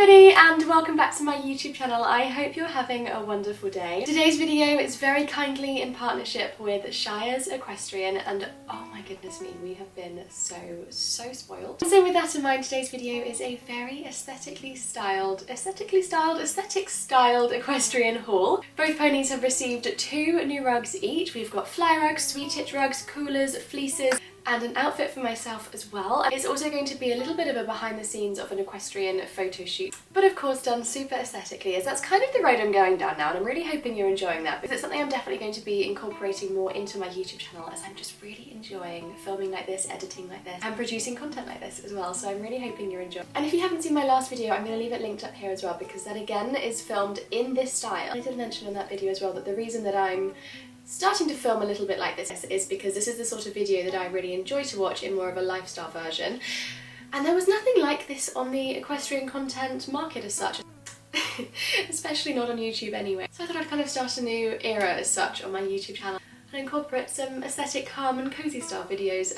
everybody and welcome back to my YouTube channel. I hope you're having a wonderful day. Today's video is very kindly in partnership with Shires Equestrian and oh my goodness me, we have been so spoiled. So with that in mind, today's video is a very aesthetic styled equestrian haul. Both ponies have received 2 new rugs each. We've got fly rugs, sweet hitch rugs, coolers, fleeces, and an outfit for myself as well. It's also going to be a little bit of a behind the scenes of an equestrian photo shoot, but of course done super aesthetically, as that's kind of the road I'm going down now, and I'm really hoping you're enjoying that because it's something I'm definitely going to be incorporating more into my YouTube channel, as I'm just really enjoying filming like this, editing like this, and producing content like this as well, so I'm really hoping you're enjoying. And if you haven't seen my last video, I'm going to leave it linked up here as well, because that again is filmed in this style. I did mention in that video as well that the reason that I'm starting to film a little bit like this is because this is the sort of video that I really enjoy to watch in more of a lifestyle version, and there was nothing like this on the equestrian content market as such, especially not on YouTube anyway. So I thought I'd kind of start a new era as such on my YouTube channel and incorporate some aesthetic, calm and cozy style videos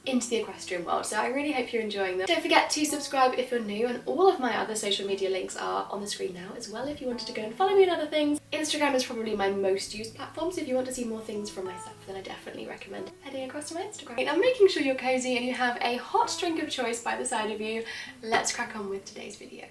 into the equestrian world, so I really hope you're enjoying them. Don't forget to subscribe if you're new, and all of my other social media links are on the screen now as well if you wanted to go and follow me on other things. Instagram is probably my most used platform, so if you want to see more things from myself, then I definitely recommend heading across to my Instagram. Now, making sure you're cozy and you have a hot drink of choice by the side of you, let's crack on with today's video.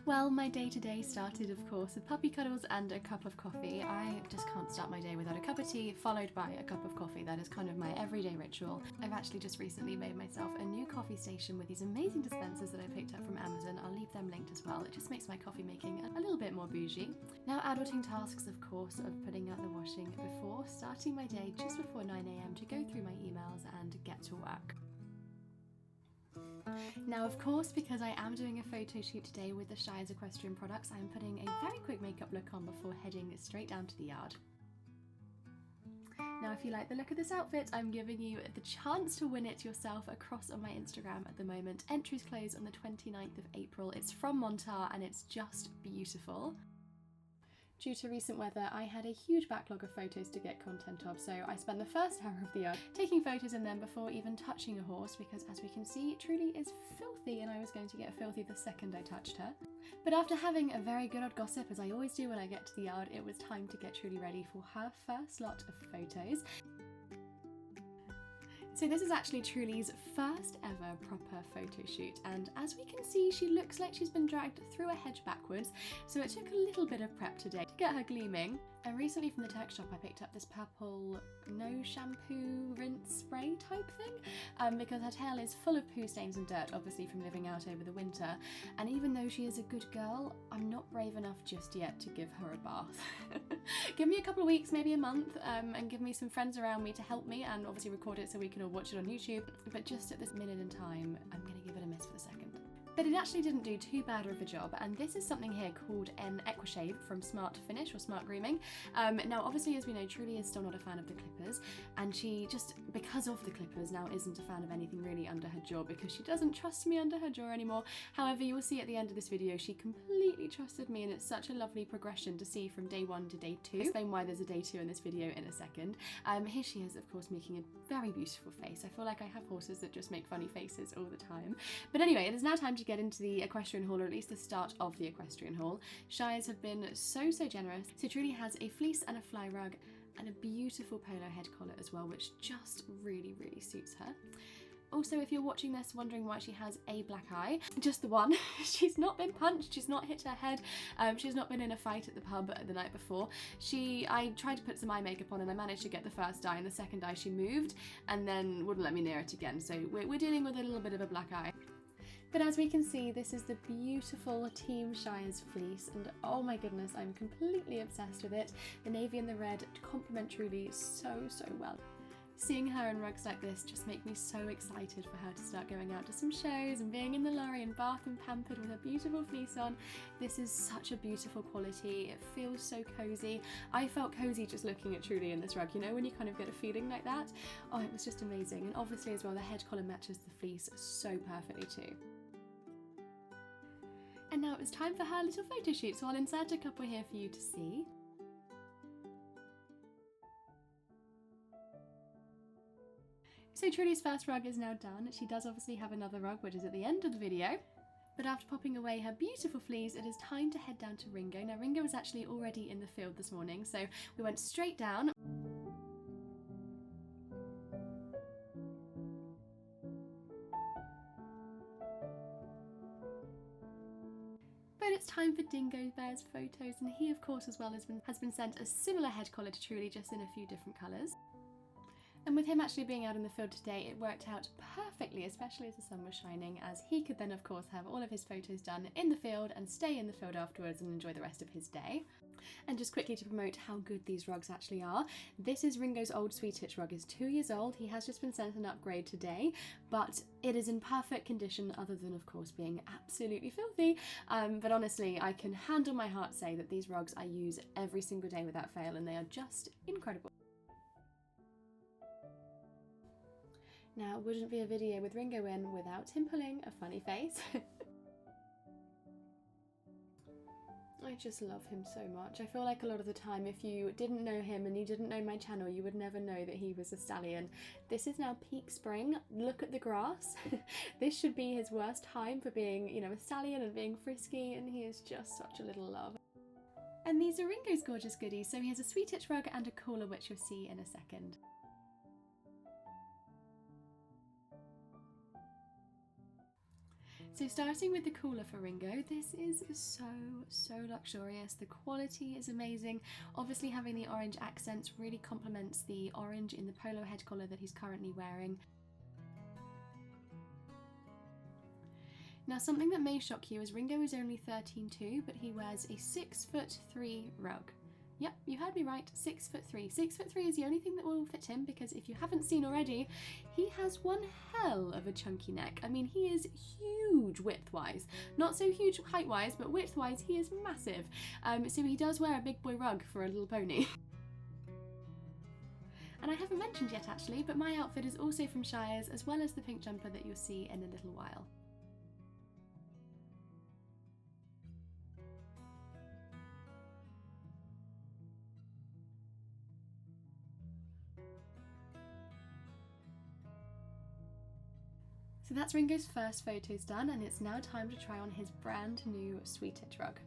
Well, my day today started, of course, with puppy cuddles and a cup of coffee. I just can't start my day without a cup of tea followed by a cup of coffee. That is kind of my everyday ritual. I've actually just recently made myself a new coffee station with these amazing dispensers that I picked up from Amazon. I'll leave them linked as well. It just makes my coffee making a little bit more bougie. Now, adulting tasks, of course, of putting out the washing before starting my day just before 9 AM to go through my emails and get to work. Now, of course, because I am doing a photo shoot today with the Shires Equestrian products, I am putting a very quick makeup look on before heading straight down to the yard. Now, if you like the look of this outfit, I'm giving you the chance to win it yourself across on my Instagram at the moment. Entries close on the 29th of April. It's from Montar and it's just beautiful. Due to recent weather, I had a huge backlog of photos to get content of, so I spent the first hour of the yard taking photos in them before even touching a horse, because as we can see, Trudy is filthy and I was going to get filthy the second I touched her. But after having a very good old gossip, as I always do when I get to the yard, it was time to get Trudy ready for her first lot of photos. So this is actually Trudy's first ever proper photo shoot, and as we can see, she looks like she's been dragged through a hedge backwards, so it took a little bit of prep today to get her gleaming. And recently from the tech shop I picked up this purple no shampoo rinse spray type thing, because her tail is full of poo stains and dirt, obviously from living out over the winter, and even though she is a good girl, I'm not brave enough just yet to give her a bath. Give me a couple of weeks, maybe a month, and give me some friends around me to help me and obviously record it so we can all watch it on YouTube, but just at this minute in time, I'm going to give it a miss for the second. But it actually didn't do too bad of a job, and this is something here called an Equishave from Smart Finish or Smart Grooming. Now obviously, as we know, Trudy is still not a fan of the clippers, and she just, because of the clippers, now isn't a fan of anything really under her jaw, because she doesn't trust me under her jaw anymore. However, you will see at the end of this video she completely trusted me, and it's such a lovely progression to see from day 1 to day 2. I'll explain why there's a day 2 in this video in a second. Here she is, of course, making a very beautiful face. I feel like I have horses that just make funny faces all the time. But anyway, it is now time to get into the equestrian haul, or at least the start of the equestrian haul. Shires have been so generous. So Trudy has a fleece and a fly rug and a beautiful polo head collar as well, which just really suits her. Also, if you're watching this wondering why she has a black eye, just the one. She's not been punched, she's not hit her head, she's not been in a fight at the pub the night before. I tried to put some eye makeup on and I managed to get the first eye, and the second eye she moved and then wouldn't let me near it again, so we're dealing with a little bit of a black eye. But as we can see, this is the beautiful Team Shires fleece, and oh my goodness, I'm completely obsessed with it. The navy and the red complement Trudy so well. Seeing her in rugs like this just make me so excited for her to start going out to some shows and being in the lorry and bathed and pampered with her beautiful fleece on. This is such a beautiful quality. It feels so cozy. I felt cozy just looking at Trudy in this rug, you know, when you kind of get a feeling like that. Oh, it was just amazing. And obviously as well, the head collar matches the fleece so perfectly too. And now it's time for her little photo shoot, so I'll insert a couple here for you to see. So Trudy's first rug is now done. She does obviously have another rug, which is at the end of the video. But after popping away her beautiful fleas, it is time to head down to Ringo. Now Ringo was actually already in the field this morning, so we went straight down. But it's time for Dingo Bear's photos, and he of course as well has been sent a similar head collar to Truly, just in a few different colours. And with him actually being out in the field today, it worked out perfectly, especially as the sun was shining, as he could then of course have all of his photos done in the field and stay in the field afterwards and enjoy the rest of his day. And just quickly to promote how good these rugs actually are, this is Ringo's old Sweet Itch rug. It's 2 years old. He has just been sent an upgrade today, but it is in perfect condition, other than of course being absolutely filthy. But honestly, I can hand on my heart say that these rugs I use every single day without fail, and they are just incredible. Now, it wouldn't be a video with Ringo in without him pulling a funny face. I just love him so much. I feel like a lot of the time, if you didn't know him and you didn't know my channel, you would never know that he was a stallion. This is now peak spring. Look at the grass. This should be his worst time for being, you know, a stallion and being frisky, and he is just such a little love. And these are Ringo's gorgeous goodies. So he has a Sweet Itch rug and a collar, which you'll see in a second. So starting with the collar for Ringo, this is so luxurious. The quality is amazing. Obviously having the orange accents really complements the orange in the polo head collar that he's currently wearing. Now something that may shock you is Ringo is only 13'2", but he wears a 6'3" rug. Yep, you heard me right, 6'3". 6'3" is the only thing that will fit him, because if you haven't seen already, he has one hell of a chunky neck. I mean, he is huge width-wise. Not so huge height-wise, but width-wise, he is massive. So he does wear a big boy rug for a little pony. And I haven't mentioned yet actually, but my outfit is also from Shires, as well as the pink jumper that you'll see in a little while. So that's Ringo's first photos done, and it's now time to try on his brand new Sweet Itch rug.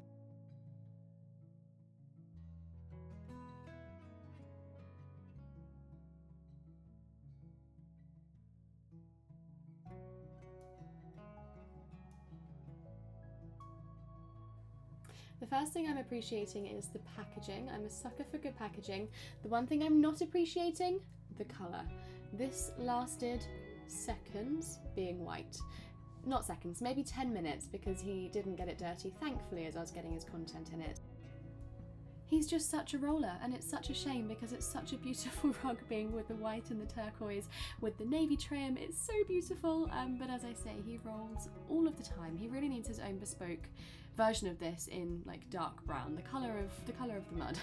The first thing I'm appreciating is the packaging. I'm a sucker for good packaging. The one thing I'm not appreciating, the colour. This lasted seconds being white. Not seconds, maybe 10 minutes, because he didn't get it dirty, thankfully, as I was getting his content in it. He's just such a roller, and it's such a shame because it's such a beautiful rug, being with the white and the turquoise with the navy trim. It's so beautiful, but as I say, he rolls all of the time. He really needs his own bespoke version of this in like dark brown, the colour of the mud.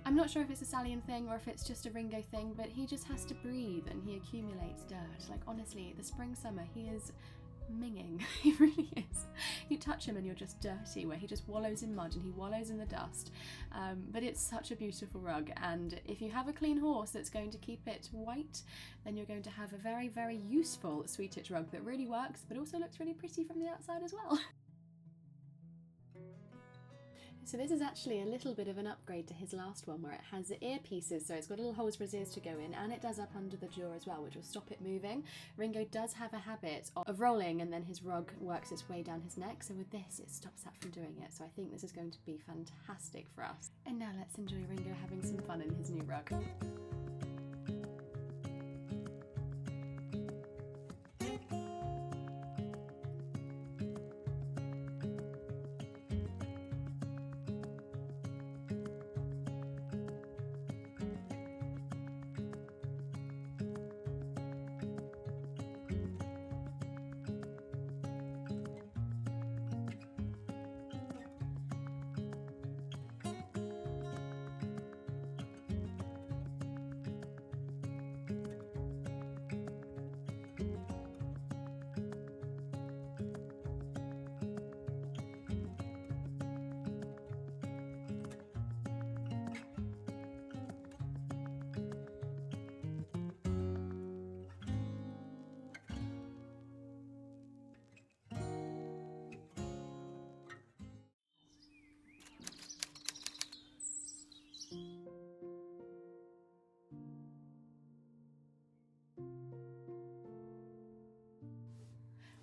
I'm not sure if it's a stallion thing or if it's just a Ringo thing, but he just has to breathe and he accumulates dirt. Like honestly, the spring summer, he is minging. He really is. You touch him and you're just dirty, where he just wallows in mud and he wallows in the dust. But it's such a beautiful rug, and if you have a clean horse that's going to keep it white, then you're going to have a very, very useful Sweet Itch rug that really works, but also looks really pretty from the outside as well. So this is actually a little bit of an upgrade to his last one, where it has the earpieces, so it's got little holes for his ears to go in, and it does up under the jaw as well, which will stop it moving. Ringo does have a habit of rolling, and then his rug works its way down his neck, so with this it stops that from doing it, so I think this is going to be fantastic for us. And now let's enjoy Ringo having some fun in his new rug.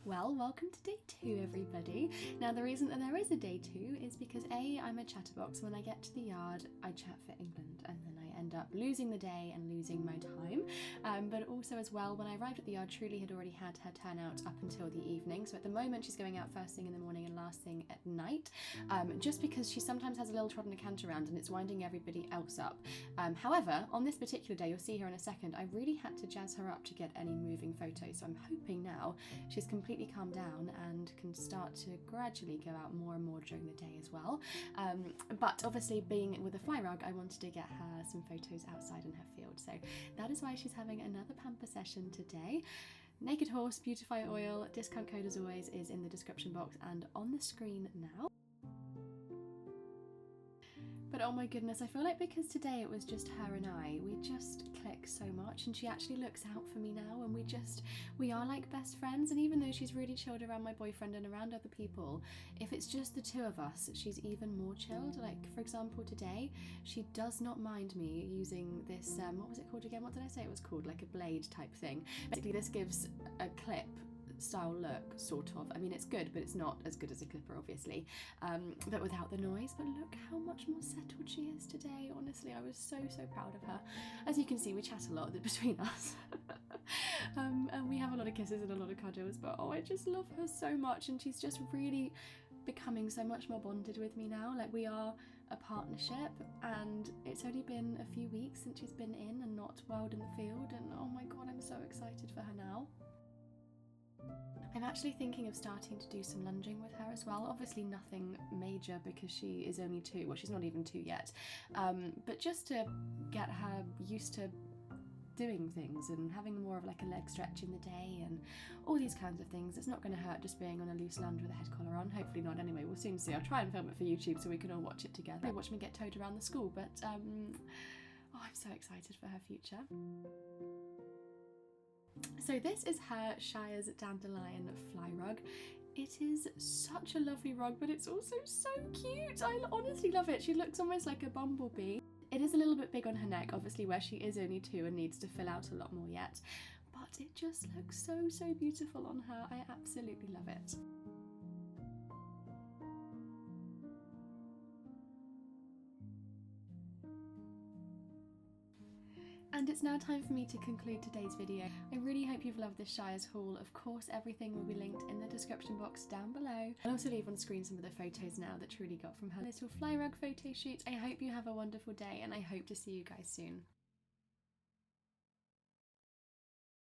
Well, welcome to day 2, everybody. Now, the reason that there is a day 2 is because A, I'm a chatterbox. When I get to the yard, I chat for England, and then I end up losing the day and losing my time. But also as well, when I arrived at the yard, Truly had already had her turnout up until the evening. So at the moment, she's going out first thing in the morning and last thing at night, just because she sometimes has a little trot and a cant around and it's winding everybody else up. However, on this particular day, you'll see her in a second, I really had to jazz her up to get any moving photos. So I'm hoping now she's completely calmed down and can start to gradually go out more and more during the day as well. But obviously, being with a fly rug, I wanted to get her some photos outside in her field. So that is why she's having another pamper session today. Naked Horse Beautify Oil, discount code as always is in the description box and on the screen now. But oh my goodness, I feel like because today it was just her and I, we just click so much, and she actually looks out for me now, and we are like best friends. And even though she's really chilled around my boyfriend and around other people, if it's just the two of us, she's even more chilled. Like, for example, today, she does not mind me using this, what was it called again? What did I say it was called? Like a blade type thing. Basically, this gives a clip style look, sort of. I mean, it's good, but it's not as good as a clipper, obviously, but without the noise. But look how much more settled she is today. Honestly, I was so proud of her. As you can see, we chat a lot between us. And we have a lot of kisses and a lot of cuddles, but oh, I just love her so much, and she's just really becoming so much more bonded with me now. Like, we are a partnership, and it's only been a few weeks since she's been in and not wild in the field, and oh my god, I'm so excited for her now. I'm actually thinking of starting to do some lunging with her as well. Obviously nothing major because she is only 2, well, she's not even 2 yet, but just to get her used to doing things and having more of like a leg stretch in the day and all these kinds of things. It's not going to hurt just being on a loose lunge with a head collar on. Hopefully not anyway, we'll soon see. I'll try and film it for YouTube so we can all watch it together. Watch me get towed around the school, but oh, I'm so excited for her future. So this is her Shires Dandelion fly rug. It is such a lovely rug, but it's also so cute. I honestly love it. She looks almost like a bumblebee. It is a little bit big on her neck, obviously, where she is only 2 and needs to fill out a lot more yet. But it just looks so beautiful on her. I absolutely love it. And it's now time for me to conclude today's video. I really hope you've loved this Shires haul. Of course, everything will be linked in the description box down below. I'll also leave on screen some of the photos now that Truly got from her little fly rug photo shoot. I hope you have a wonderful day, and I hope to see you guys soon.